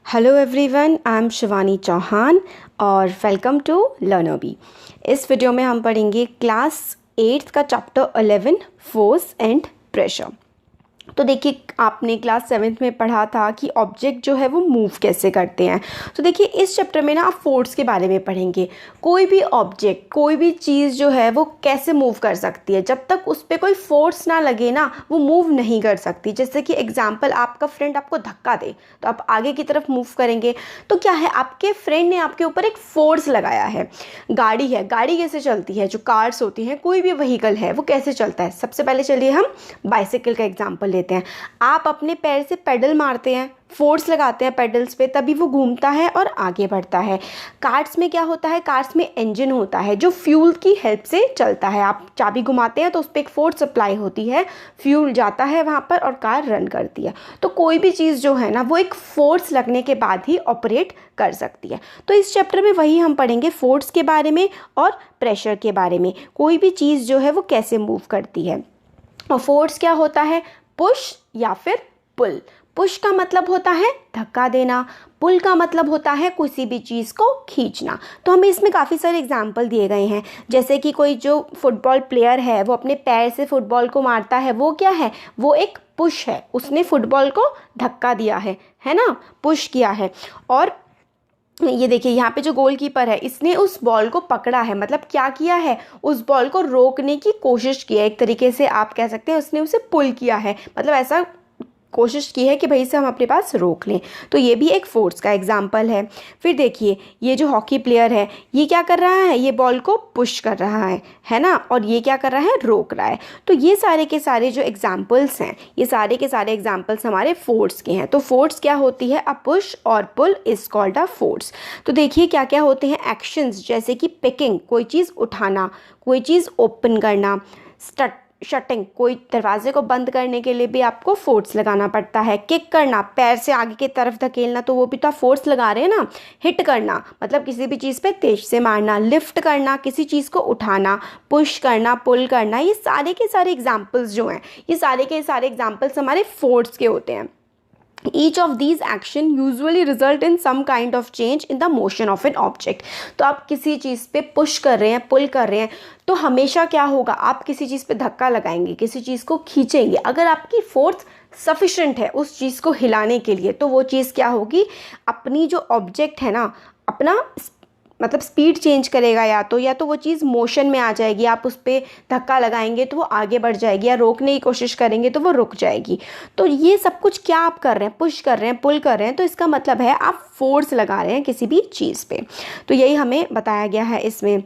Hello everyone, I am Shivani Chauhan और welcome to लर्नोबी। इस video में हम पढ़ेंगे क्लास 8 का चैप्टर 11 फोर्स एंड प्रेशर। तो देखिए, आपने क्लास 7th में पढ़ा था कि ऑब्जेक्ट जो है वो मूव कैसे करते हैं। तो देखिए, इस चैप्टर में ना आप फोर्स के बारे में पढ़ेंगे। कोई भी ऑब्जेक्ट, कोई भी चीज़ जो है वो कैसे मूव कर सकती है। जब तक उस पर कोई फोर्स ना लगे ना, वो मूव नहीं कर सकती। जैसे कि एग्जाम्पल, आपका फ्रेंड आपको धक्का दे तो आप आगे की तरफ मूव करेंगे। तो क्या है, आपके फ्रेंड ने आपके ऊपर एक फोर्स लगाया है। गाड़ी है, गाड़ी कैसे चलती है, जो कार्स होती हैं, कोई भी व्हीकल है वो कैसे चलता है। सबसे पहले चलिए हम बाइसिकल का एग्जाम्पल लेते हैं। आप अपने पैर से पेडल मारते हैं, फोर्स लगाते हैं पेडल्स पे, तभी वो घूमता है और आगे बढ़ता है। कार्स में क्या होता है, कार्स में इंजन होता है जो फ्यूल की हेल्प से चलता है। आप चाबी घुमाते हैं तो उस पर एक फोर्स अप्लाई होती है, फ्यूल जाता है वहाँ पर और कार रन करती है। तो कोई भी चीज़ जो है ना, वो एक फोर्स लगने के बाद ही ऑपरेट कर सकती है। तो इस चैप्टर में वही हम पढ़ेंगे, फोर्स के बारे में और प्रेशर के बारे में। कोई भी चीज़ जो है वो कैसे मूव करती है। और फोर्स क्या होता है, पुश या फिर पुल। पुश का मतलब होता है धक्का देना, पुल का मतलब होता है किसी भी चीज़ को खींचना। तो हमें इसमें काफ़ी सारे एग्जाम्पल दिए गए हैं। जैसे कि कोई जो फुटबॉल प्लेयर है, वो अपने पैर से फुटबॉल को मारता है, वो क्या है, वो एक पुश है। उसने फुटबॉल को धक्का दिया है ना, पुश किया है। और ये देखिए, यहाँ पे जो गोलकीपर है, इसने उस बॉल को पकड़ा है, मतलब क्या किया है, उस बॉल को रोकने की कोशिश की है। एक तरीके से आप कह सकते हैं उसने उसे पुल किया है, मतलब ऐसा कोशिश की है कि भाई इसे हम अपने पास रोक लें। तो ये भी एक फोर्स का एग्जाम्पल है। फिर देखिए, ये जो हॉकी प्लेयर है, ये क्या कर रहा है, ये बॉल को पुश कर रहा है ना, और ये क्या कर रहा है, रोक रहा है। तो ये सारे के सारे जो एग्जाम्पल्स हैं, ये सारे के सारे एग्जाम्पल्स हमारे फोर्स के हैं। तो फोर्स क्या होती है, अ पुश और pull is called a force. तो देखिए क्या क्या होते हैं एक्शंस, जैसे कि पिकिंग, कोई चीज़ उठाना, कोई चीज़ ओपन करना, शटिंग, कोई दरवाजे को बंद करने के लिए भी आपको फोर्स लगाना पड़ता है। किक करना, पैर से आगे की तरफ धकेलना, तो वो भी तो आप फोर्स लगा रहे हैं ना। हिट करना मतलब किसी भी चीज़ पे तेज से मारना। लिफ्ट करना, किसी चीज़ को उठाना। पुश करना, पुल करना, ये सारे के सारे एग्जाम्पल्स जो हैं, ये सारे के सारे एग्जाम्पल्स हमारे फोर्स के होते हैं। Each of these action usually result in some kind of change in the motion of an object। तो आप किसी चीज़ पे पुश कर रहे हैं, पुल कर रहे हैं, तो हमेशा क्या होगा, आप किसी चीज़ पे धक्का लगाएंगे, किसी चीज़ को खींचेंगे। अगर आपकी फोर्स सफिशेंट है उस चीज़ को हिलाने के लिए, तो वो चीज़ क्या होगी, अपनी जो ऑब्जेक्ट है ना, अपना मतलब स्पीड चेंज करेगा। या तो वो चीज़ मोशन में आ जाएगी, आप उस पर धक्का लगाएंगे तो वो आगे बढ़ जाएगी, या रोकने की कोशिश करेंगे तो वो रुक जाएगी। तो ये सब कुछ क्या आप कर रहे हैं, पुश कर रहे हैं, पुल कर रहे हैं, तो इसका मतलब है आप फोर्स लगा रहे हैं किसी भी चीज़ पे। तो यही हमें बताया गया है इसमें।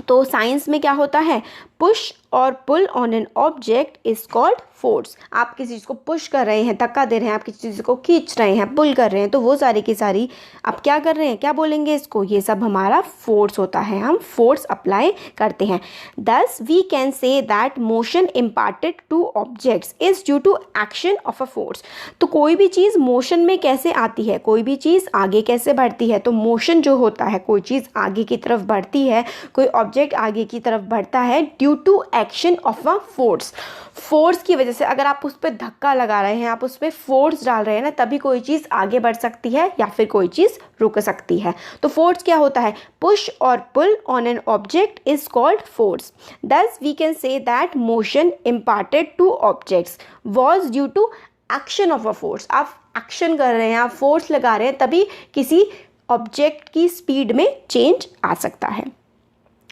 तो साइंस में क्या होता है, पुश और pull on an object is called force. आप किसी चीज़ को पुश कर रहे हैं, धक्का दे रहे हैं, आप किसी चीज़ को खींच रहे हैं, पुल कर रहे हैं, तो वो सारी की सारी आप क्या कर रहे हैं, क्या बोलेंगे इसको, ये सब हमारा फोर्स होता है। हम फोर्स अप्लाई करते हैं। Thus we can say that motion imparted to objects is due to action of a force. तो कोई भी चीज़ मोशन में कैसे आती है, कोई भी चीज़ आगे कैसे बढ़ती है, तो मोशन जो होता है, कोई चीज़ आगे की तरफ बढ़ती है, कोई ऑब्जेक्ट आगे की तरफ बढ़ता है due to action of a force. Force की वजह से, अगर आप उस पर धक्का लगा रहे हैं, आप उस पर फोर्स डाल रहे हैं ना, तभी कोई चीज़ आगे बढ़ सकती है या फिर कोई चीज़ रुक सकती है। तो फोर्स क्या होता है, पुश और pull on an object is called force. Thus we can say that motion imparted to objects was due to action of a force. आप एक्शन कर रहे हैं, आप फोर्स लगा रहे हैं, तभी किसी ऑब्जेक्ट की स्पीड में चेंज आ सकता है।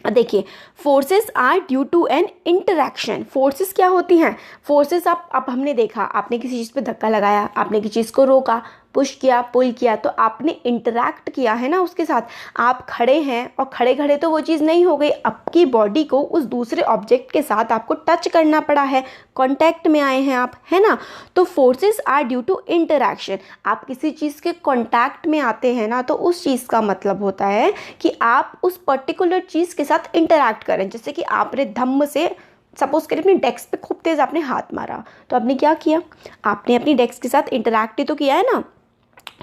देखिए, forces are due to an interaction. Forces क्या होती हैं, फोर्सेस अब हमने देखा, आपने किसी चीज़ पे धक्का लगाया, आपने किसी चीज़ को रोका, पुश किया, पुल किया, तो आपने इंटरैक्ट किया है ना उसके साथ। आप खड़े हैं और खड़े खड़े तो वो चीज़ नहीं हो गई, आपकी बॉडी को उस दूसरे ऑब्जेक्ट के साथ आपको टच करना पड़ा है, कांटेक्ट में आए हैं आप, है ना। तो forces are due to interaction. आप किसी चीज़ के कांटेक्ट में आते हैं ना, तो उस चीज़ का मतलब होता है कि आप उस पर्टिकुलर चीज़ के साथ इंटरैक्ट करें। जैसे कि आपने धम्म से, सपोज करिए, अपनी डेस्क पे खूब तेज आपने हाथ मारा, तो आपने क्या किया, आपने अपनी डेस्क के साथ इंटरैक्ट ही तो किया है ना।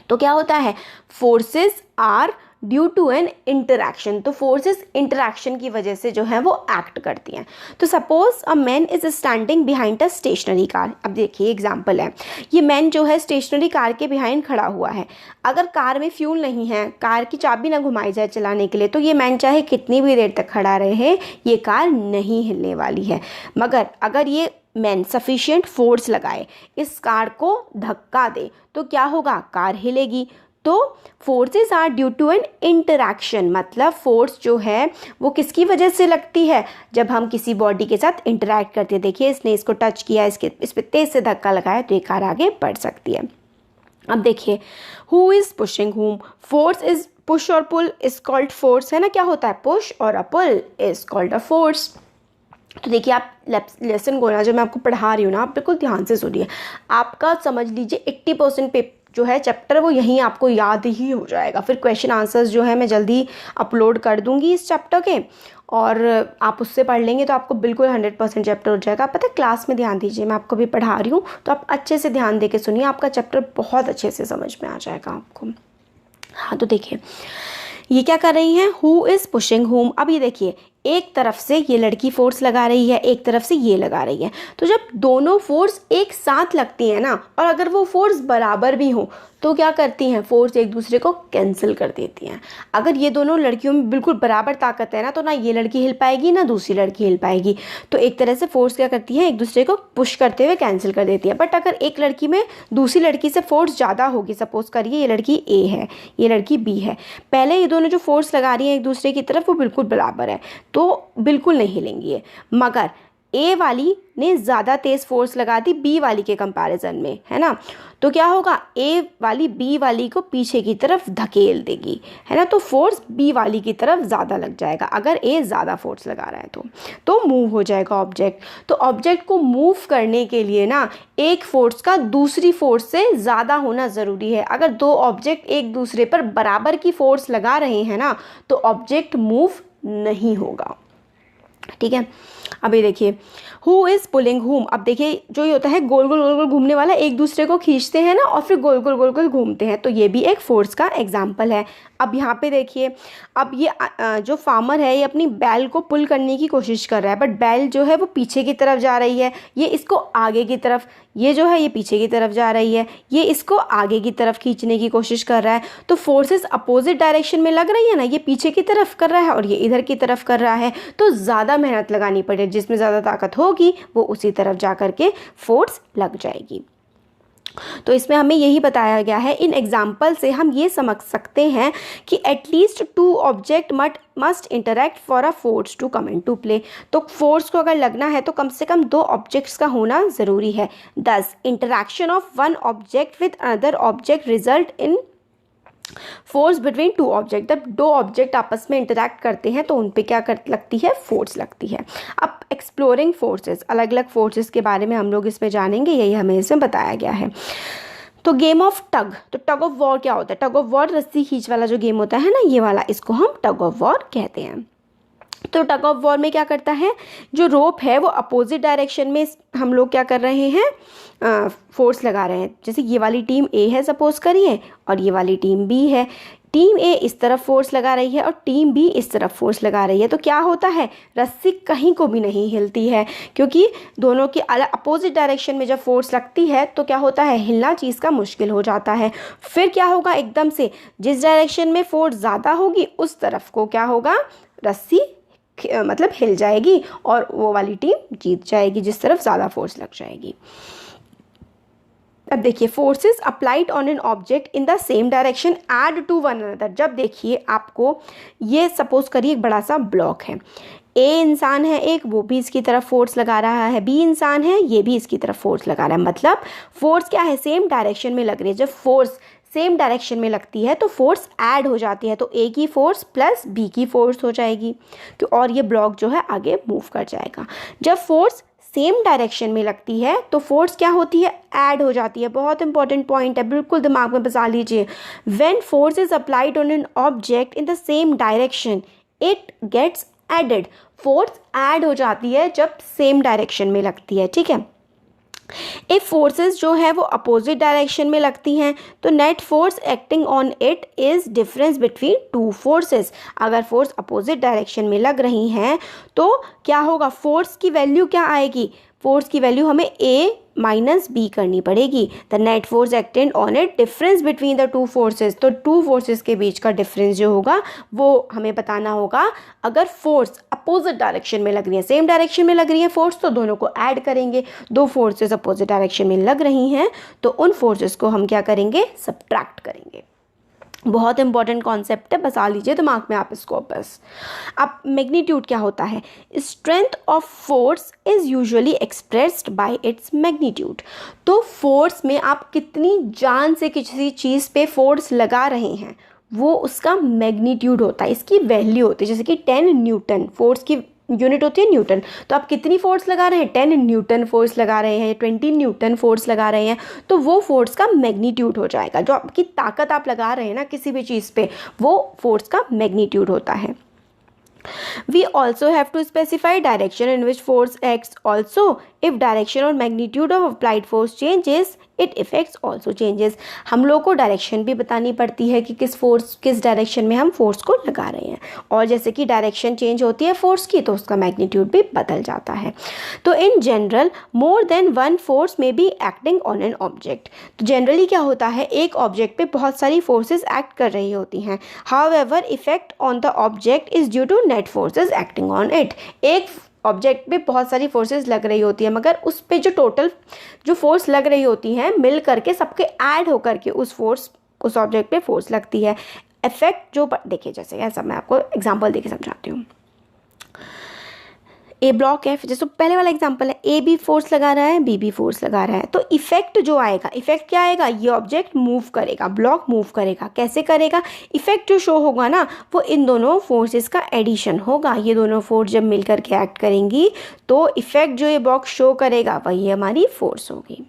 तो क्या होता है, forces are due to an interaction, तो फोर्सेस इंटरैक्शन की वजह से जो है वो एक्ट करती हैं। तो suppose a man is standing behind a stationary car. अब देखिए एग्जांपल है, ये मैन जो है स्टेशनरी कार के बिहाइंड खड़ा हुआ है। अगर कार में फ्यूल नहीं है, कार की चाबी ना घुमाई जाए चलाने के लिए, तो ये मैन चाहे कितनी भी देर तक खड़ा रहे ये कार नहीं हिलने वाली है। मगर अगर ये मैन सफिशिएंट फोर्स लगाए, इस कार को धक्का दे, तो क्या होगा, कार हिलेगी। तो forces are due to an interaction, मतलब फोर्स जो है वो किसकी वजह से लगती है, जब हम किसी बॉडी के साथ इंटरैक्ट करते हैं। देखिए इसने इसको टच किया, इस पर तेज से धक्का लगाया तो ये कार आगे बढ़ सकती है। अब देखिए हु इज पुशिंग हुम, फोर्स इज पुश और पुल इज कॉल्ड फोर्स, है ना, क्या होता है, पुश और a pull is called a force. तो देखिए आप लेसन को ना जो मैं आपको पढ़ा रही हूँ ना, आप बिल्कुल ध्यान से सुनिए। आपका समझ लीजिए 80% जो है चैप्टर वो यहीं आपको याद ही हो जाएगा। फिर क्वेश्चन आंसर्स जो है मैं जल्दी अपलोड कर दूंगी इस चैप्टर के, और आप उससे पढ़ लेंगे तो आपको बिल्कुल 100% चैप्टर हो जाएगा। पता है क्लास में ध्यान दीजिए, मैं आपको भी पढ़ा रही हूँ तो आप अच्छे से ध्यान दे के सुनिए, आपका चैप्टर बहुत अच्छे से समझ में आ जाएगा आपको। हाँ तो देखिए ये क्या कर रही हैं, हु इज़ पुशिंग हुम। अब ये देखिए एक तरफ से ये लड़की फोर्स लगा रही है, एक तरफ से ये लगा रही है। तो जब दोनों फोर्स एक साथ लगती हैं ना, और अगर वो फोर्स बराबर भी हो तो क्या करती हैं, फोर्स एक दूसरे को कैंसिल कर देती हैं। अगर ये दोनों लड़कियों में बिल्कुल बराबर ताकत है ना, तो ना ये लड़की हिल पाएगी ना दूसरी लड़की हिल पाएगी। तो एक तरह से फोर्स क्या करती है, एक दूसरे को पुश करते हुए कैंसिल कर देती है। बट अगर एक लड़की में दूसरी लड़की से फोर्स ज़्यादा होगी, सपोज करिए ये लड़की ए है, ये लड़की बी है, पहले ये दोनों जो फोर्स लगा रही हैं एक दूसरे की तरफ वो बिल्कुल बराबर है, तो बिल्कुल नहीं हिलेंगी ये। मगर ए वाली ने ज़्यादा तेज़ फोर्स लगा दी बी वाली के कंपैरिजन में, है ना, तो क्या होगा, ए वाली बी वाली को पीछे की तरफ धकेल देगी, है ना, तो फोर्स बी वाली की तरफ ज़्यादा लग जाएगा अगर ए ज़्यादा फोर्स लगा रहा है तो मूव हो जाएगा ऑब्जेक्ट। तो ऑब्जेक्ट को मूव करने के लिए ना एक फोर्स का दूसरी फोर्स से ज़्यादा होना ज़रूरी है। अगर दो ऑब्जेक्ट एक दूसरे पर बराबर की फोर्स लगा रहे हैं ना, तो ऑब्जेक्ट मूव नहीं होगा। ठीक है, अभी देखिए हु इज़ पुलिंग हुम। अब देखिए जो ये होता है गोल गोल गोल गोल घूमने वाला, एक दूसरे को खींचते हैं ना और फिर गोल गोल गोल गोल घूमते हैं, तो ये भी एक फोर्स का एग्जाम्पल है। अब यहाँ पे देखिए, अब ये जो फार्मर है ये अपनी बैल को पुल करने की कोशिश कर रहा है, बट बैल जो है वो पीछे की तरफ जा रही है, ये इसको आगे की तरफ, ये जो है ये पीछे की तरफ जा रही है, ये इसको आगे की तरफ खींचने की कोशिश कर रहा है। तो फोर्सेस अपोजिट डायरेक्शन में लग रही है ना, ये पीछे की तरफ कर रहा है और ये इधर की तरफ कर रहा है, तो ज़्यादा मेहनत लगानी पड़े, जिसमें ज़्यादा ताकत होगी वो उसी तरफ जा कर के फोर्स लग जाएगी। तो इसमें हमें यही बताया गया है, इन एग्जाम्पल से हम ये समझ सकते हैं कि at least two object must interact for a force to come into play. तो फोर्स को अगर लगना है तो कम से कम दो ऑब्जेक्ट्स का होना ज़रूरी है। दस interaction of one object with another object result in force between two object. जब दो ऑब्जेक्ट आपस में इंटरैक्ट करते हैं तो उन पे क्या लगती है, फोर्स लगती है। अब एक्सप्लोरिंग फोर्सेस, अलग अलग फोर्सेस के बारे में हम लोग इसमें जानेंगे, यही हमें इसमें बताया गया है। तो गेम ऑफ टग, तो टग ऑफ वॉर क्या होता है, टग ऑफ वॉर रस्सी खींच वाला जो गेम होता है ना, ये वाला, इसको हम टग ऑफ वॉर कहते हैं। तो टग ऑफ वॉर में क्या करता है, जो रोप है वो अपोजिट डायरेक्शन में हम लोग क्या कर रहे हैं, फोर्स लगा रहे हैं। जैसे ये वाली टीम ए है सपोज करिए और ये वाली टीम बी है। टीम ए इस तरफ फोर्स लगा रही है और टीम बी इस तरफ फोर्स लगा रही है, तो क्या होता है, रस्सी कहीं को भी नहीं हिलती है, क्योंकि दोनों की अलग अपोजिट डायरेक्शन में जब फोर्स लगती है तो क्या होता है, हिलना चीज़ का मुश्किल हो जाता है। फिर क्या होगा, एकदम से जिस डायरेक्शन में फोर्स ज़्यादा होगी उस तरफ को क्या होगा, रस्सी मतलब हिल जाएगी और वो वाली टीम जीत जाएगी जिस तरफ ज़्यादा फोर्स लग जाएगी। अब देखिए forces applied on an object in the same direction add to one another. जब देखिए आपको ये सपोज करिए एक बड़ा सा ब्लॉक है, ए इंसान है एक, वो भी इसकी तरफ फोर्स लगा रहा है, बी इंसान है ये भी इसकी तरफ फोर्स लगा रहा है, मतलब फोर्स क्या है, सेम डायरेक्शन में लग रही है। जब फोर्स सेम डायरेक्शन में लगती है तो फोर्स ऐड हो जाती है, तो ए की फोर्स प्लस बी की फोर्स हो जाएगी और ये ब्लॉक जो है आगे मूव कर जाएगा। जब फोर्स सेम डायरेक्शन में लगती है तो फोर्स क्या होती है, ऐड हो जाती है। बहुत इंपॉर्टेंट पॉइंट है, बिल्कुल दिमाग में बसा लीजिए। When force is applied on an object in the same direction it gets added. Force add हो जाती है जब सेम डायरेक्शन में लगती है, ठीक है। इफ फोर्सेस जो है वो अपोजिट डायरेक्शन में लगती हैं तो net force acting on it is difference between two forces. अगर फोर्स अपोजिट डायरेक्शन में लग रही हैं तो क्या होगा, फोर्स की वैल्यू क्या आएगी, फोर्स की वैल्यू हमें ए माइनस बी करनी पड़ेगी। The net force acted on it difference between the two forces, तो टू फोर्सेस के बीच का डिफरेंस जो होगा वो हमें बताना होगा। अगर फोर्स अपोजिट डायरेक्शन में लग रही है, सेम डायरेक्शन में लग रही है फोर्स, तो दोनों को ऐड करेंगे। दो फोर्सेस अपोजिट डायरेक्शन में लग रही हैं तो उन फोर्सेस को हम क्या करेंगे, सब्ट्रैक्ट करेंगे। बहुत इंपॉर्टेंट कॉन्सेप्ट है, बसा लीजिए दिमाग में आप इसको बस। अब मैग्नीट्यूड क्या होता है, strength of force is usually expressed by its magnitude. तो फोर्स में आप कितनी जान से किसी चीज़ पे फोर्स लगा रहे हैं वो उसका मैग्नीट्यूड होता है, इसकी वैल्यू होती है। जैसे कि 10 न्यूटन, फोर्स की यूनिट होती है न्यूटन, तो आप कितनी फोर्स लगा रहे हैं, 10 न्यूटन फोर्स लगा रहे हैं, 20 न्यूटन फोर्स लगा रहे हैं, तो वो फोर्स का मैग्नीट्यूड हो जाएगा। जो आपकी ताकत आप लगा रहे हैं ना किसी भी चीज़ पे, वो फोर्स का मैग्नीट्यूड होता है। We also have to specify direction in which force acts also. If direction or magnitude of applied force changes, it affects also changes. हम लोग को डायरेक्शन भी बतानी पड़ती है कि किस डायरेक्शन में हम फोर्स को लगा रहे हैं, और जैसे कि डायरेक्शन चेंज होती है फोर्स की तो उसका मैग्नीट्यूड भी बदल जाता है। तो in general more than one force may be acting on an object. तो जनरली क्या होता है, एक ऑब्जेक्ट पे बहुत सारी फोर्सेस एक्ट कर रही होती हैं। However effect on the object is due to net forces acting on it. एक ऑब्जेक्ट पे बहुत सारी फोर्सेस लग रही होती है, मगर उस पे जो टोटल जो फोर्स लग रही होती हैं मिल करके सबके ऐड होकर के उस ऑब्जेक्ट पे फोर्स लगती है। इफेक्ट जो देखिए, जैसे ऐसा मैं आपको एग्जांपल देके समझाती हूँ। ए ब्लॉक है, जैसे पहले वाला एग्जांपल है, ए भी फोर्स लगा रहा है, बी भी फोर्स लगा रहा है, तो इफेक्ट जो आएगा, इफेक्ट क्या आएगा, ये ऑब्जेक्ट मूव करेगा, ब्लॉक मूव करेगा। कैसे करेगा, इफेक्ट जो शो होगा ना वो इन दोनों फोर्सेस का एडिशन होगा। ये दोनों फोर्स जब मिलकर के एक्ट करेंगी तो इफेक्ट जो ये ब्लॉक शो करेगा वही हमारी फोर्स होगी।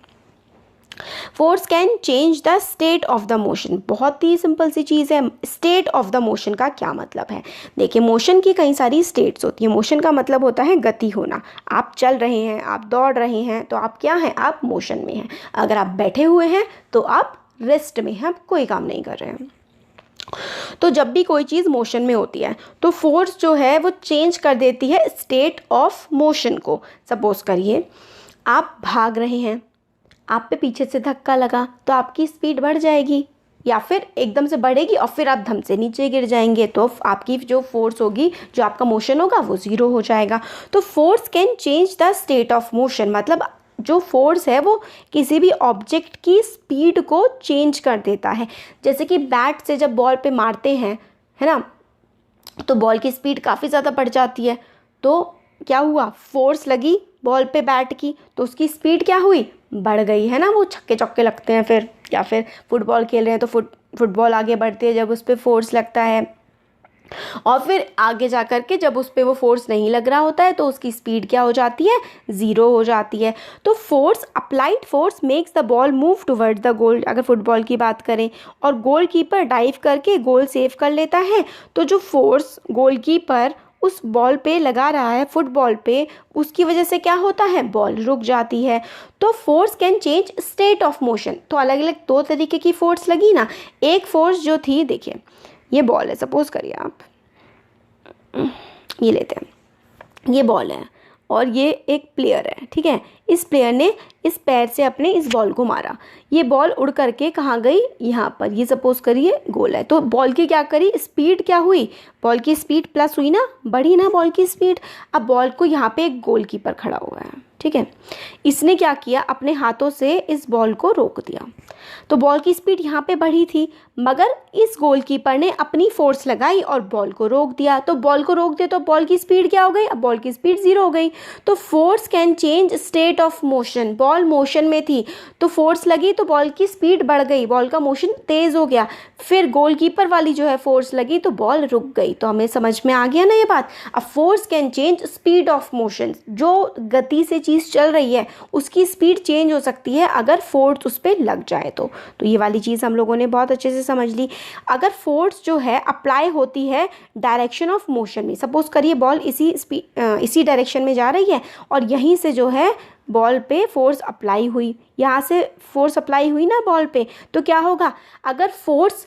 Force can change the state of the motion. बहुत ही सिंपल सी चीज़ है। स्टेट ऑफ द मोशन का क्या मतलब है, देखिए मोशन की कई सारी स्टेट्स होती है। मोशन का मतलब होता है गति होना। आप चल रहे हैं, आप दौड़ रहे हैं, तो आप क्या हैं, आप मोशन में हैं। अगर आप बैठे हुए हैं तो आप रेस्ट में हैं, आप कोई काम नहीं कर रहे हैं। तो जब भी कोई चीज़ मोशन में होती है तो फोर्स जो है वो चेंज कर देती है स्टेट ऑफ मोशन को। सपोज करिए आप भाग रहे हैं, आप पे पीछे से धक्का लगा तो आपकी स्पीड बढ़ जाएगी, या फिर एकदम से बढ़ेगी और फिर आप धम से नीचे गिर जाएंगे, तो आपकी जो फोर्स होगी, जो आपका मोशन होगा वो ज़ीरो हो जाएगा। तो force can change the state of motion, मतलब जो फोर्स है वो किसी भी ऑब्जेक्ट की स्पीड को चेंज कर देता है। जैसे कि बैट से जब बॉल पे मारते हैं, है ना, तो बॉल की स्पीड काफ़ी ज़्यादा बढ़ जाती है। तो क्या हुआ, फोर्स लगी बॉल पे बैट की, तो उसकी स्पीड क्या हुई, बढ़ गई, है ना। वो छक्के चौके लगते हैं फिर, या फिर फुटबॉल खेल रहे हैं तो फुटबॉल आगे बढ़ती है जब उस पर फोर्स लगता है, और फिर आगे जा कर के जब उस पर वो फोर्स नहीं लग रहा होता है तो उसकी स्पीड क्या हो जाती है, ज़ीरो हो जाती है। तो force, applied force makes the ball move toward the goal. अगर फुटबॉल की बात करें और गोलकीपर डाइव करके गोल सेव कर लेता है, तो जो फोर्स गोलकीपर उस बॉल पे लगा रहा है, फुटबॉल पे, उसकी वजह से क्या होता है, बॉल रुक जाती है। तो force can change state of motion. तो अलग अलग दो तरीके की फोर्स लगी ना। एक फोर्स जो थी, देखिए ये बॉल है, सपोज करिए आप ये लेते हैं, ये बॉल है और ये एक प्लेयर है, ठीक है। इस प्लेयर ने इस पैर से अपने इस बॉल को मारा, ये बॉल उड़ करके कहाँ गई, यहाँ पर, ये सपोज करिए गोल है। तो बॉल की क्या करी, स्पीड क्या हुई, बॉल की स्पीड प्लस हुई ना, बढ़ी ना बॉल की स्पीड। अब बॉल को यहाँ पे एक गोलकीपर खड़ा हुआ है, ठीक है, इसने क्या किया, अपने हाथों से इस बॉल को रोक दिया। तो बॉल की स्पीड यहाँ पे बढ़ी थी, मगर इस गोलकीपर ने अपनी फोर्स लगाई और बॉल को रोक दिया। तो बॉल को रोक दिया तो बॉल की स्पीड क्या हो गई, अब बॉल की स्पीड ज़ीरो हो गई। तो force can change state of motion. Ball motion में थी तो फोर्स लगी तो बॉल की स्पीड बढ़ गई, बॉल का मोशन तेज़ हो गया। फिर गोलकीपर वाली जो है फोर्स लगी तो बॉल रुक गई। तो हमें समझ में आ गया ना ये बात। अब force can change speed of motion. जो गति से चीज़ चल रही है उसकी स्पीड चेंज हो सकती है अगर फोर्स उस पर लग जाए तो ये वाली चीज़ हम लोगों ने बहुत अच्छे से समझ ली। अगर फोर्स जो है अप्लाई होती है डायरेक्शन ऑफ मोशन में, सपोज करिए बॉल इसी डायरेक्शन में जा रही है और यहीं से जो है बॉल पे फोर्स अप्लाई हुई, यहाँ से फोर्स अप्लाई हुई ना बॉल पे, तो क्या होगा, अगर force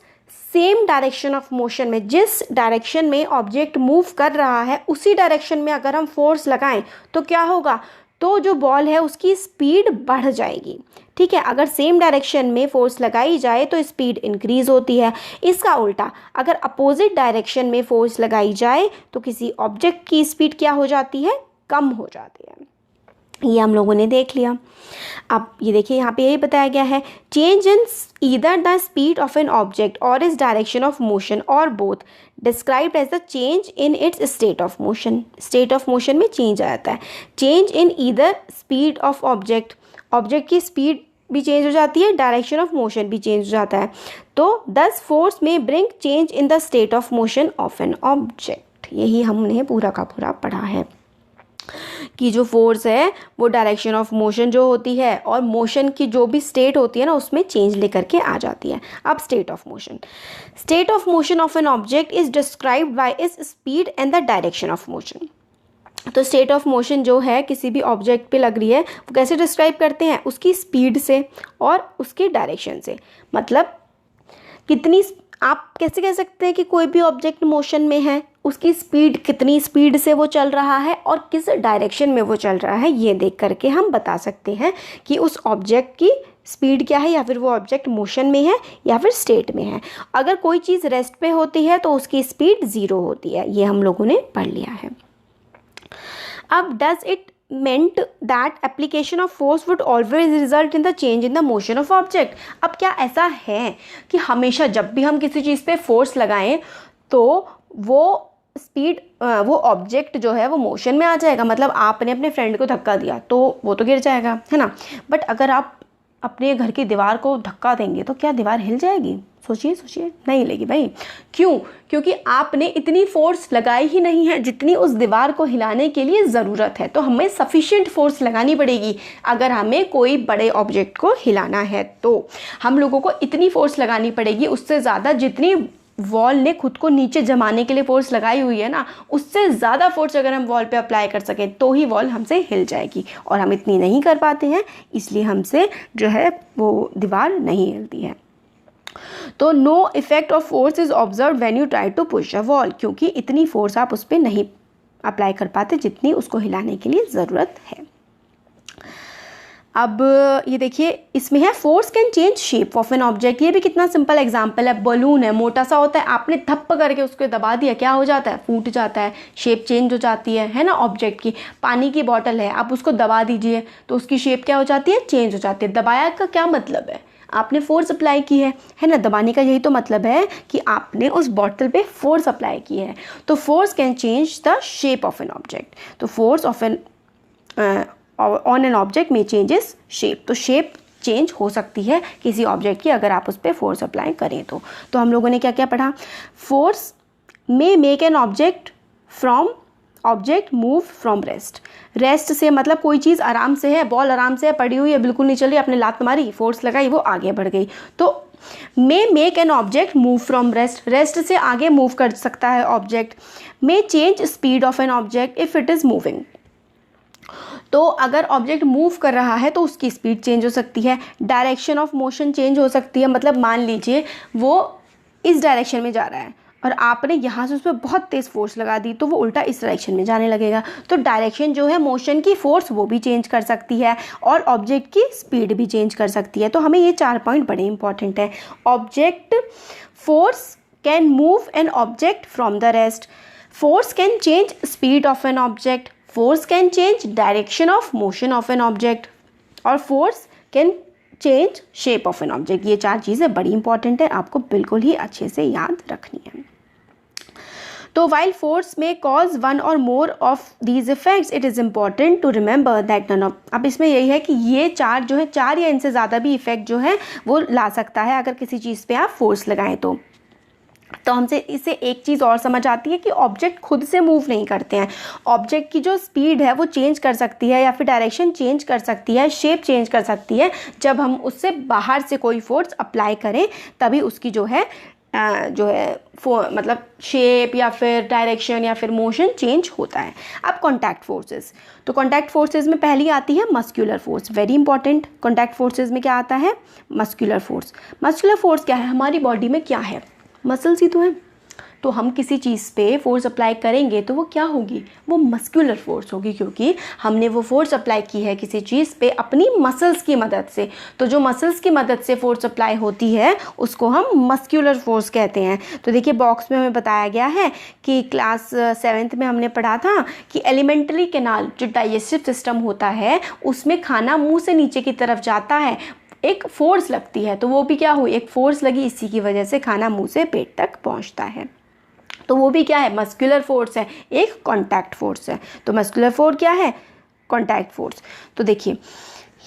same direction of motion में, जिस डायरेक्शन में ऑब्जेक्ट मूव कर रहा है उसी डायरेक्शन में अगर हम फोर्स लगाएं तो क्या होगा, तो जो बॉल है उसकी स्पीड बढ़ जाएगी। ठीक है, अगर सेम डायरेक्शन में फोर्स लगाई जाए तो स्पीड इंक्रीज होती है। इसका उल्टा, अगर अपोजिट डायरेक्शन में फोर्स लगाई जाए तो किसी ऑब्जेक्ट की स्पीड क्या हो जाती है, कम हो जाती है। ये हम लोगों ने देख लिया। अब ये देखिए यहाँ पे यही बताया गया है, change in either the speed of an object और इट्स डायरेक्शन ऑफ मोशन और both described as the change in its state of motion. State of motion में चेंज आ जाता है। Change in either speed of object, object की speed भी change हो जाती है, डायरेक्शन ऑफ मोशन भी चेंज हो जाता है। तो दस फोर्स में bring change in the state of motion of an object. यही हमने पूरा का पूरा पढ़ा है कि जो फोर्स है वो डायरेक्शन ऑफ मोशन जो होती है और मोशन की जो भी स्टेट होती है ना उसमें चेंज लेकर के आ जाती है। अब state of motion, state of motion of an object is described bye its speed and the direction of motion. तो स्टेट ऑफ मोशन जो है किसी भी ऑब्जेक्ट पे लग रही है वो कैसे डिस्क्राइब करते हैं, उसकी स्पीड से और उसके डायरेक्शन से। मतलब कितनी, आप कैसे कह सकते हैं कि कोई भी ऑब्जेक्ट मोशन में है, उसकी स्पीड कितनी स्पीड से वो चल रहा है और किस डायरेक्शन में वो चल रहा है, ये देख करके हम बता सकते हैं कि उस ऑब्जेक्ट की स्पीड क्या है, या फिर वो ऑब्जेक्ट मोशन में है या फिर स्टेट में है। अगर कोई चीज़ रेस्ट पे होती है तो उसकी स्पीड 0 होती है, ये हम लोगों ने पढ़ लिया है। अब does it meant that application of force would always result in the change in the motion of object। अब क्या ऐसा है कि हमेशा जब भी हम किसी चीज़ पे फोर्स लगाएं तो वो स्पीड, वो ऑब्जेक्ट जो है वो मोशन में आ जाएगा। मतलब आपने अपने फ्रेंड को धक्का दिया तो वो तो गिर जाएगा, है ना। बट अगर आप अपने घर की दीवार को धक्का देंगे तो क्या दीवार हिल जाएगी? सोचिए सोचिए, नहीं हिलेगी भाई। क्यों? क्योंकि आपने इतनी फोर्स लगाई ही नहीं है जितनी उस दीवार को हिलाने के लिए ज़रूरत है। तो हमें सफिशिएंट फोर्स लगानी पड़ेगी अगर हमें कोई बड़े ऑब्जेक्ट को हिलाना है, तो हम लोगों को इतनी फोर्स लगानी पड़ेगी, उससे ज़्यादा जितनी वॉल ने खुद को नीचे जमाने के लिए फोर्स लगाई हुई है ना, उससे ज़्यादा फोर्स अगर हम वॉल पे अप्लाई कर सकें तो ही वॉल हमसे हिल जाएगी। और हम इतनी नहीं कर पाते हैं, इसलिए हमसे जो है वो दीवार नहीं हिलती है। तो no effect of force is observe when you try to push a wall, क्योंकि इतनी फोर्स आप उस पर नहीं अप्लाई कर पाते जितनी उसको हिलाने के लिए ज़रूरत है। अब ये देखिए, इसमें है force can change shape of an object. ये भी कितना सिंपल एग्जांपल है। बलून है, मोटा सा होता है, आपने धप्प करके उसको दबा दिया, क्या हो जाता है? फूट जाता है, शेप चेंज हो जाती है ना ऑब्जेक्ट की। पानी की बॉटल है, आप उसको दबा दीजिए तो उसकी शेप क्या हो जाती है? चेंज हो जाती है। दबाया का क्या मतलब है? आपने फोर्स अप्लाई की है ना। दबाने का यही तो मतलब है कि आपने उस बॉटल पे फोर्स अप्लाई की है। तो force can change the shape of an object. तो force of an on an object may changes shape. तो शेप चेंज हो सकती है किसी ऑब्जेक्ट की अगर आप उस पर फोर्स अप्लाई करें तो हम लोगों ने क्या क्या पढ़ा? Force may make an object move from rest. Rest से मतलब कोई चीज़ आराम से है, बॉल आराम से है, पड़ी हुई है, बिल्कुल नहीं चल रही, आपने लात मारी, फोर्स लगाई, वो आगे बढ़ गई। तो may make an object move from rest, rest से आगे मूव कर सकता है object. May change speed of an object if it is moving. तो अगर ऑब्जेक्ट मूव कर रहा है तो उसकी स्पीड चेंज हो सकती है। डायरेक्शन ऑफ मोशन चेंज हो सकती है। मतलब मान लीजिए वो इस डायरेक्शन में जा रहा है और आपने यहाँ से उस पर बहुत तेज़ फोर्स लगा दी तो वो उल्टा इस डायरेक्शन में जाने लगेगा। तो डायरेक्शन जो है मोशन की, फोर्स वो भी चेंज कर सकती है और ऑब्जेक्ट की स्पीड भी चेंज कर सकती है। तो हमें ये 4 पॉइंट बड़े इंपॉर्टेंट है। Object, force can move an object from the rest, force can change speed of an object, force can change direction of motion of an object और force can change shape of an object. ये 4 चीज़ें बड़ी important है, आपको बिल्कुल ही अच्छे से याद रखनी है। तो while force may cause one or more of these effects, it is important to remember that none of, अब इसमें यही है कि ये 4 जो है, 4 या इनसे ज़्यादा भी इफेक्ट जो है वो ला सकता है अगर किसी चीज़ पे आप फोर्स लगाएं तो हमसे इससे एक चीज़ और समझ आती है कि ऑब्जेक्ट खुद से मूव नहीं करते हैं। ऑब्जेक्ट की जो स्पीड है वो चेंज कर सकती है या फिर डायरेक्शन चेंज कर सकती है, शेप चेंज कर सकती है जब हम उससे बाहर से कोई फोर्स अप्लाई करें, तभी उसकी जो है जो है मतलब शेप या फिर डायरेक्शन या फिर मोशन चेंज होता है। अब कॉन्टैक्ट फोर्सेस, तो कॉन्टैक्ट फोर्सेस में पहली आती है muscular force, very important. Contact forces में क्या आता है? Muscular force. मस्कुलर फोर्स क्या है? हमारी बॉडी में क्या है? मसल्स ही तो है। तो हम किसी चीज़ पे फोर्स अप्लाई करेंगे तो वो क्या होगी? वो मस्कुलर फोर्स होगी, क्योंकि हमने वो फोर्स अप्लाई की है किसी चीज़ पे अपनी मसल्स की मदद से। तो जो मसल्स की मदद से फोर्स अप्लाई होती है उसको हम मस्कुलर फोर्स कहते हैं। तो देखिए बॉक्स में हमें बताया गया है कि क्लास 7th में हमने पढ़ा था कि एलिमेंट्री कैनाल, जो डाइजेस्टिव सिस्टम होता है, उसमें खाना मुँह से नीचे की तरफ जाता है, एक फोर्स लगती है। तो वो भी क्या हुई? एक फोर्स लगी, इसी की वजह से खाना मुंह से पेट तक पहुंचता है। तो वो भी क्या है? मस्कुलर फोर्स है, एक कॉन्टैक्ट फोर्स है। तो मस्कुलर फोर्स क्या है? Contact force. तो देखिए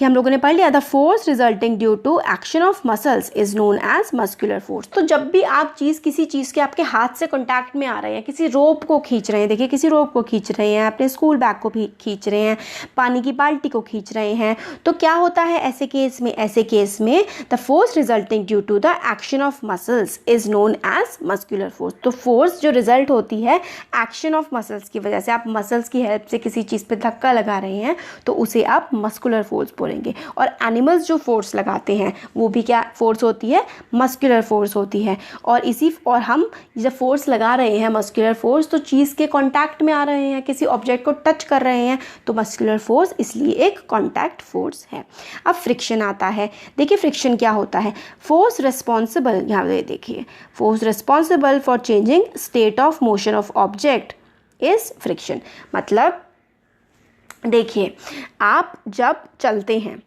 ये हम लोगों ने पढ़ लिया, the force resulting due to action of muscles is known as muscular force. तो जब भी आप किसी चीज़ के आपके हाथ से कॉन्टैक्ट में आ रहे हैं, किसी रोप को खींच रहे हैं, देखिए किसी रोप को खींच रहे हैं, अपने स्कूल बैग को भी खींच रहे हैं, पानी की बाल्टी को खींच रहे हैं, तो क्या होता है ऐसे केस में? ऐसे केस में the force resulting due to the action of muscles is known as muscular force. तो फोर्स जो रिजल्ट होती है एक्शन ऑफ मसल्स की वजह से, आप मसल्स की हेल्प से किसी चीज़ पे धक्का लगा रहे हैं, तो उसे आप मस्कुलर फोर्स बोलेंगे। और एनिमल्स जो फोर्स लगाते हैं वो भी क्या फोर्स होती है? मस्कुलर फोर्स होती है। और हम जब फोर्स लगा रहे हैं मस्कुलर फोर्स, तो चीज़ के कांटेक्ट में आ रहे हैं, किसी ऑब्जेक्ट को टच कर रहे हैं, तो मस्कुलर फोर्स इसलिए एक कांटेक्ट फोर्स है। अब फ्रिक्शन आता है। देखिए फ्रिक्शन क्या होता है? फोर्स रिस्पॉन्सिबल, यहाँ पे देखिए, force responsible for changing state of motion of object is friction. मतलब देखिए आप जब चलते हैं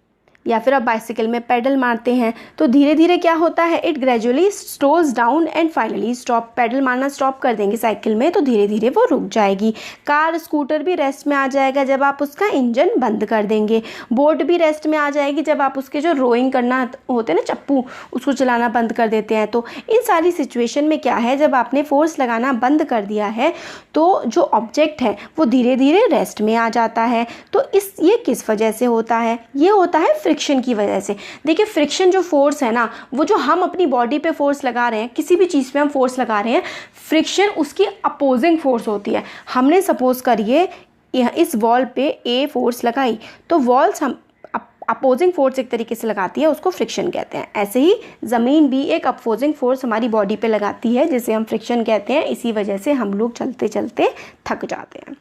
या फिर आप बाइसिकल में पेडल मारते हैं, तो धीरे धीरे क्या होता है? It gradually slows down and finally stop. Pedal मारना स्टॉप कर देंगे साइकिल में तो धीरे धीरे वो रुक जाएगी। कार स्कूटर भी रेस्ट में आ जाएगा जब आप उसका इंजन बंद कर देंगे। बोट भी रेस्ट में आ जाएगी जब आप उसके जो रोइंग करना होते हैं ना, चप्पू, उसको चलाना बंद कर देते हैं। तो इन सारी सिचुएशन में क्या है? जब आपने फोर्स लगाना बंद कर दिया है तो जो ऑब्जेक्ट है वो धीरे धीरे रेस्ट में आ जाता है। तो ये किस वजह से होता है? ये होता है फ्रिक्शन की वजह से। देखिए फ्रिक्शन जो फोर्स है ना, वो जो हम अपनी बॉडी पे फोर्स लगा रहे हैं, किसी भी चीज़ पे हम फोर्स लगा रहे हैं, फ्रिक्शन उसकी अपोजिंग फोर्स होती है। हमने सपोज करिए इस वॉल पे ए फोर्स लगाई, तो वॉल्स हम अपोजिंग फोर्स एक तरीके से लगाती है, उसको फ्रिक्शन कहते हैं। ऐसे ही ज़मीन भी एक अपोजिंग फोर्स हमारी बॉडी पे लगाती है, जिसे हम फ्रिक्शन कहते हैं। इसी वजह से हम लोग चलते चलते थक जाते हैं।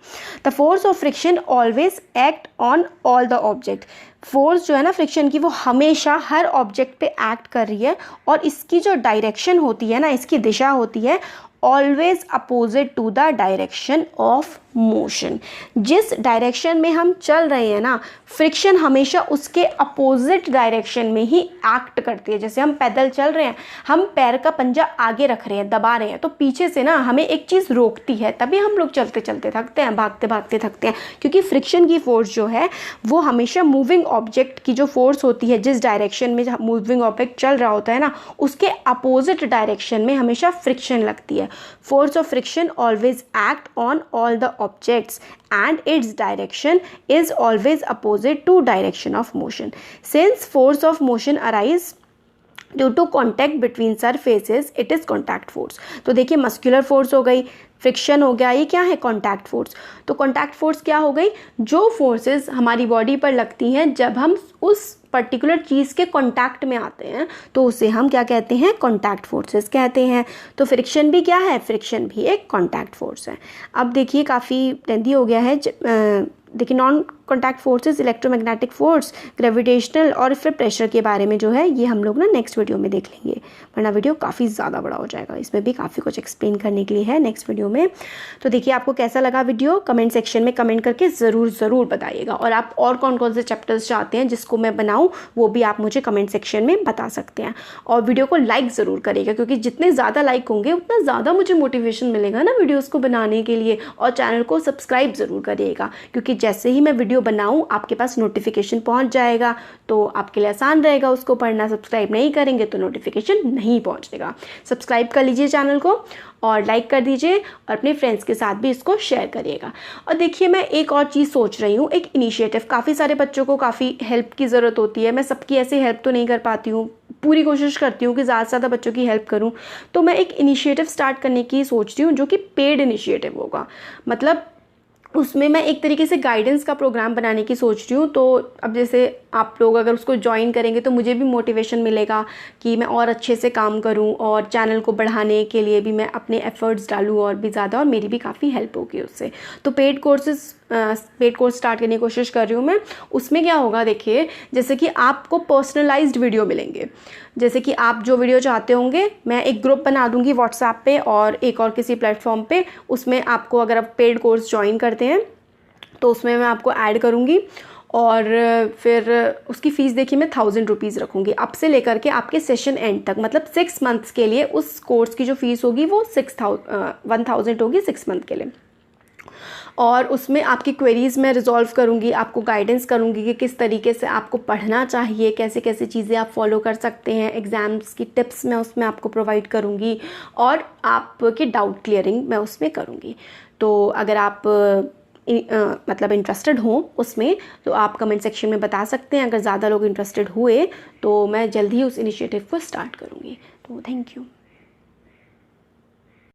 The force of friction always act on all the object. Force जो है ना फ्रिक्शन की, वो हमेशा हर ऑब्जेक्ट पे एक्ट कर रही है, और इसकी जो डायरेक्शन होती है ना, इसकी दिशा होती है always opposite to the direction of motion. जिस डायरेक्शन में हम चल रहे हैं ना, फ्रिक्शन हमेशा उसके अपोजिट डायरेक्शन में ही एक्ट करती है। जैसे हम पैदल चल रहे हैं, हम पैर का पंजा आगे रख रहे हैं, दबा रहे हैं, तो पीछे से ना हमें एक चीज़ रोकती है, तभी हम लोग चलते चलते थकते हैं, भागते भागते थकते हैं। क्योंकि फ्रिक्शन की फोर्स जो है वो हमेशा मूविंग ऑब्जेक्ट की जो फोर्स होती है, जिस डायरेक्शन में मूविंग ऑब्जेक्ट चल रहा होता है ना, उसके अपोजिट डायरेक्शन में हमेशा फ्रिक्शन लगती है। Force of friction always act on all the objects and its direction is always opposite to direction of motion. Since force of motion arise due to contact between surfaces, it is contact force. तो देखिए muscular force हो गई, friction हो गया, ये क्या है? Contact force. तो कॉन्टैक्ट फोर्स क्या हो गई? जो फोर्सेस हमारी बॉडी पर लगती हैं जब हम उस पर्टिकुलर चीज़ के कॉन्टैक्ट में आते हैं, तो उसे हम क्या कहते हैं? कॉन्टैक्ट फोर्सेस कहते हैं। तो फ्रिक्शन भी क्या है? फ्रिक्शन भी एक कॉन्टैक्ट फोर्स है। अब देखिए काफ़ी लेंथी हो गया है। देखिए non contact forces, electromagnetic force, gravitational और फिर प्रेशर के बारे में जो है ये हम लोग ना नेक्स्ट वीडियो में देख लेंगे, वरना वीडियो काफ़ी ज़्यादा बड़ा हो जाएगा। इसमें भी काफ़ी कुछ एक्सप्लेन करने के लिए है नेक्स्ट वीडियो में। तो देखिए आपको कैसा लगा वीडियो, कमेंट सेक्शन में कमेंट करके ज़रूर बताइएगा। और आप और कौन कौन से चैप्टर्स चाहते हैं जिसको मैं बनाऊँ, वो भी आप मुझे कमेंट सेक्शन में बता सकते हैं। और वीडियो को लाइक ज़रूर करिएगा, क्योंकि जितने ज़्यादा लाइक होंगे उतना ज़्यादा मुझे मोटिवेशन मिलेगा ना वीडियोज़ को बनाने के लिए। और चैनल को सब्सक्राइब ज़रूर करिएगा, क्योंकि जैसे ही मैं वीडियो बनाऊँ आपके पास नोटिफिकेशन पहुँच जाएगा, तो आपके लिए आसान रहेगा उसको पढ़ना। सब्सक्राइब नहीं करेंगे तो नोटिफिकेशन नहीं पहुँचेगा। सब्सक्राइब कर लीजिए चैनल को और लाइक कर दीजिए और अपने फ्रेंड्स के साथ भी इसको शेयर करिएगा। और देखिए, मैं एक और चीज़ सोच रही हूँ, एक इनिशिएटिव। काफ़ी सारे बच्चों को काफ़ी हेल्प की ज़रूरत होती है, मैं सबकी ऐसे हेल्प तो नहीं कर पाती हूँ, पूरी कोशिश करती हूँ कि ज़्यादा से ज़्यादा बच्चों की हेल्प करूँ। तो मैं एक इनिशिएटिव स्टार्ट करने की सोच रही हूँ जो कि पेड इनिशिएटिव होगा। मतलब उसमें मैं एक तरीके से गाइडेंस का प्रोग्राम बनाने की सोच रही हूँ। तो अब जैसे आप लोग अगर उसको ज्वाइन करेंगे तो मुझे भी मोटिवेशन मिलेगा कि मैं और अच्छे से काम करूँ और चैनल को बढ़ाने के लिए भी मैं अपने एफर्ट्स डालूँ और भी ज़्यादा, और मेरी भी काफ़ी हेल्प होगी उससे। तो पेड कोर्स स्टार्ट करने की कोशिश कर रही हूँ मैं। उसमें क्या होगा, देखिए, जैसे कि आपको पर्सनलाइज्ड वीडियो मिलेंगे। जैसे कि आप जो वीडियो चाहते होंगे, मैं एक ग्रुप बना दूंगी व्हाट्सएप पे और एक और किसी प्लेटफॉर्म पे। उसमें आपको, अगर आप पेड कोर्स ज्वाइन करते हैं तो उसमें मैं आपको ऐड करूंगी और फिर उसकी फ़ीस देखिए मैं 1000 रुपीज़ रखूँगी, अब से लेकर के आपके सेशन एंड तक। मतलब 6 मंथ्स के लिए उस कोर्स की जो फ़ीस होगी वो 1000 होगी 6 मंथ के लिए। और उसमें आपकी क्वेरीज़ मैं रिजॉल्व करूँगी, आपको गाइडेंस करूँगी कि किस तरीके से आपको पढ़ना चाहिए, कैसे कैसे चीज़ें आप फॉलो कर सकते हैं। एग्ज़ाम्स की टिप्स मैं उसमें आपको प्रोवाइड करूँगी और आपके डाउट क्लियरिंग मैं उसमें करूँगी। तो अगर आप मतलब इंटरेस्टेड हो उसमें तो आप कमेंट सेक्शन में बता सकते हैं। अगर ज़्यादा लोग इंटरेस्टेड हुए तो मैं जल्द ही उस इनिशिएटिव को स्टार्ट करूँगी। तो थैंक यू।